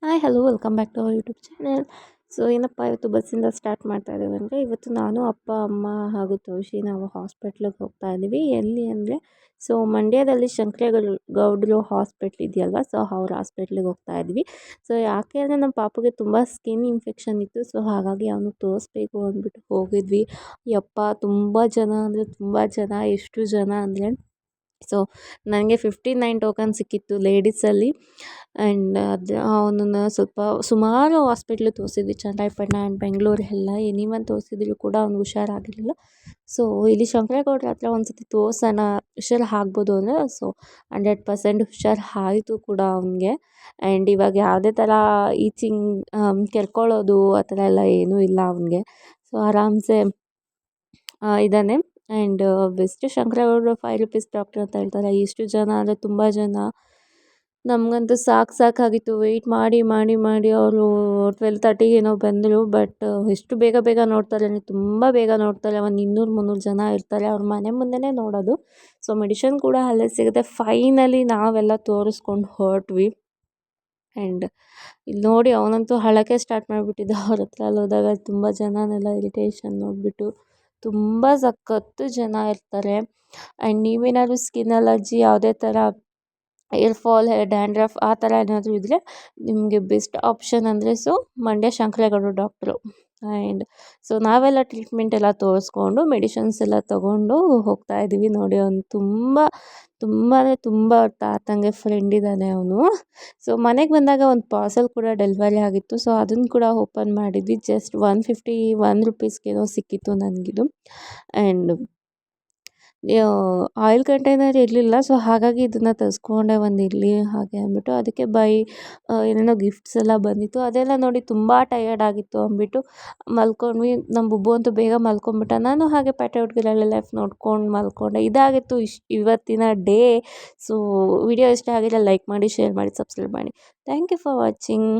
Hi hello welcome back to our YouTube channel. So ಏನಪ್ಪ ಇವತ್ತು ಬಸ್ಸಿಂದ start ಮಾಡ್ತಾ ಇದ್ದೀವಿ ಅಂದರೆ, ಇವತ್ತು ನಾನು ಅಪ್ಪ ಅಮ್ಮ ಹಾಗೂ ತೋಷಿ ನಾವು ಹಾಸ್ಪಿಟ್ಲಿಗೆ ಹೋಗ್ತಾ ಇದ್ದೀವಿ. ಎಲ್ಲಿ ಅಂದರೆ, ಸೊ ಮಂಡ್ಯದಲ್ಲಿ ಗೌಡ್ರು ಹಾಸ್ಪಿಟ್ಲ್ ಇದೆಯಲ್ವ, ಸೊ ಅವ್ರ ಹಾಸ್ಪಿಟ್ಲಿಗೆ ಹೋಗ್ತಾ ಇದ್ವಿ. ಸೊ ಯಾಕೆ ಅಂದರೆ ನಮ್ಮ ಪಾಪುಗೆ ತುಂಬ ಸ್ಕಿನ್ ಇನ್ಫೆಕ್ಷನ್ ಇತ್ತು. ಸೊ ಹಾಗಾಗಿ ಅವನು ತೋರಿಸ್ಬೇಕು ಅಂದ್ಬಿಟ್ಟು ಹೋಗಿದ್ವಿ. ಯಪ್ಪ ತುಂಬ ಜನ ಅಂದರೆ ತುಂಬ ಜನ, ಎಷ್ಟು ಜನ ಅಂದರೆ, ಸೊ ನನಗೆ 59 ಟೋಕನ್ ಸಿಕ್ಕಿತ್ತು ಲೇಡೀಸಲ್ಲಿ. ಆ್ಯಂಡ್ ಅದು ಅವನನ್ನು ಸ್ವಲ್ಪ ಸುಮಾರು ಹಾಸ್ಪಿಟ್ಲು ತೋರಿಸಿದ್ವಿ, ಚನ್ನರಾಯಪಟ್ಟಣ ಆ್ಯಂಡ್ ಬೆಂಗಳೂರು ಎಲ್ಲ ಎನಿವನ್ ತೋರಿಸಿದ್ರು ಕೂಡ ಅವ್ನಿಗೆ ಹುಷಾರಾಗಿರಲಿಲ್ಲ. ಸೊ ಇಲ್ಲಿ ಶಂಕರೇಗೌಡ್ರ ಹತ್ರ ಒಂದು ಸತಿ ತೋರ್ಸೋಣ, ಹುಷಾರು ಆಗ್ಬೋದು ಅಂದರೆ, ಸೊ 100% ಹುಷಾರು ಆಯಿತು ಕೂಡ ಅವನಿಗೆ. ಆ್ಯಂಡ್ ಇವಾಗ ಯಾವುದೇ ಥರ ಈಚಿಂಗ್ ಕೆರ್ಕೊಳ್ಳೋದು ಆ ಥರ ಎಲ್ಲ ಏನೂ ಇಲ್ಲ ಅವನಿಗೆ. ಸೊ ಆರಾಮ್ಸೆ ಇದ್ದಾನೆ. ಆ್ಯಂಡ್ ಬೆಸ್ಟ್ ಶಂಕರೇಗೌಡರು 5 ರುಪೀಸ್ ಡಾಕ್ಟರ್ ಅಂತ ಹೇಳ್ತಾರೆ. ಎಷ್ಟು ಜನ ಅಂದರೆ ತುಂಬ ಜನ. ನಮಗಂತೂ ಸಾಕಾಗಿತ್ತು ವೆಯ್ಟ್ ಮಾಡಿ ಮಾಡಿ ಮಾಡಿ. ಅವರು 12:30 ಏನೋ ಬಂದರು. ಬಟ್ ಎಷ್ಟು ಬೇಗ ಬೇಗ ನೋಡ್ತಾರೆ ಅಂದರೆ ತುಂಬ ಬೇಗ ನೋಡ್ತಾರೆ. ಒಂದು 200-300 ಜನ ಇರ್ತಾರೆ. ಅವ್ರ ಮನೆ ಮುಂದೆನೇ ನೋಡೋದು. ಸೊ ಮೆಡಿಷನ್ ಕೂಡ ಅಲ್ಲೇ ಸಿಗುತ್ತೆ. ಫೈನಲಿ ನಾವೆಲ್ಲ ತೋರಿಸ್ಕೊಂಡು ಹೊರಟ್ವಿ. ಆ್ಯಂಡ್ ಇಲ್ಲಿ ನೋಡಿ ಅವನಂತೂ ಅಳೋಕ್ಕೆ ಸ್ಟಾರ್ಟ್ ಮಾಡಿಬಿಟ್ಟಿದ್ದ. ಅವ್ರ ಹತ್ರ ಅಲ್ಲಿ ಹೋದಾಗ ತುಂಬ ಜನನೆಲ್ಲ ಇರಿಟೇಷನ್ ನೋಡಿಬಿಟ್ಟು. ತುಂಬ ಸಖತ್ತು ಜನ ಇರ್ತಾರೆ. ಆ್ಯಂಡ್ ನೀವೇನಾದರೂ ಸ್ಕಿನ್ ಅಲರ್ಜಿ, ಯಾವುದೇ ಥರ ಏರ್ ಫಾಲ್, ಹೇರ್ ಡ್ಯಾಂಡ್ರಫ್ ಆ ಥರ ಏನಾದರೂ ಇದ್ದರೆ ನಿಮಗೆ ಬೆಸ್ಟ್ ಆಪ್ಷನ್ ಅಂದರೆ ಸೊ ಮಂಡ್ಯ ಶಂಕರೇಗೌಡರು ಡಾಕ್ಟ್ರು. ಆ್ಯಂಡ್ ಸೊ ನಾವೆಲ್ಲ ಟ್ರೀಟ್ಮೆಂಟ್ ಎಲ್ಲ ತೋರಿಸ್ಕೊಂಡು ಮೆಡಿಷನ್ಸ್ ಎಲ್ಲ ತೊಗೊಂಡು ಹೋಗ್ತಾ ಇದ್ದೀವಿ. ನೋಡಿ ಅವ್ನು ತುಂಬ ಅವ್ರ ತಾತಂಗೆ ಫ್ರೆಂಡ್ ಇದ್ದಾನೆ ಅವನು. ಸೊ ಮನೆಗೆ ಬಂದಾಗ ಒಂದು ಪಾರ್ಸಲ್ ಕೂಡ ಡೆಲಿವರಿ ಆಗಿತ್ತು. ಸೊ ಅದನ್ನು ಕೂಡ ಓಪನ್ ಮಾಡಿದ್ವಿ. ಜಸ್ಟ್ 151 ರುಪೀಸ್ಗೇನೋ ಸಿಕ್ಕಿತ್ತು ನನಗಿದು. ಆ್ಯಂಡ್ ಆಯಿಲ್ ಕಂಟೈನರ್ ಇರಲಿಲ್ಲ. ಸೊ ಹಾಗಾಗಿ ಇದನ್ನು ತರಿಸ್ಕೊಂಡೆ, ಒಂದು ಇರಲಿ ಹಾಗೆ ಅಂದ್ಬಿಟ್ಟು. ಅದಕ್ಕೆ ಏನೇನೋ ಗಿಫ್ಟ್ಸ್ ಎಲ್ಲ ಬಂದಿತ್ತು. ಅದೆಲ್ಲ ನೋಡಿ ತುಂಬ ಟಯರ್ಡ್ ಆಗಿತ್ತು ಅಂದ್ಬಿಟ್ಟು ಮಲ್ಕೊಂಡ್ವಿ. ನಮ್ಮ ಬುಬ್ಬು ಅಂತೂ ಬೇಗ ಮಲ್ಕೊಂಡ್ಬಿಟ್ಟ. ನಾನು ಹಾಗೆ ಪ್ಯಾಟೆ ಹುಡುಗರಲ್ಲೆಲ್ಲ ಲೈಫ್ ನೋಡ್ಕೊಂಡು ಮಲ್ಕೊಂಡೆ. ಇದಾಗಿತ್ತು ಇವತ್ತಿನ ಡೇ. ಸೊ ವಿಡಿಯೋ ಇಷ್ಟ ಆಗಿದ್ರೆ ಲೈಕ್ ಮಾಡಿ, ಶೇರ್ ಮಾಡಿ, ಸಬ್ಸ್ಕ್ರೈಬ್ ಮಾಡಿ. Thank you for watching.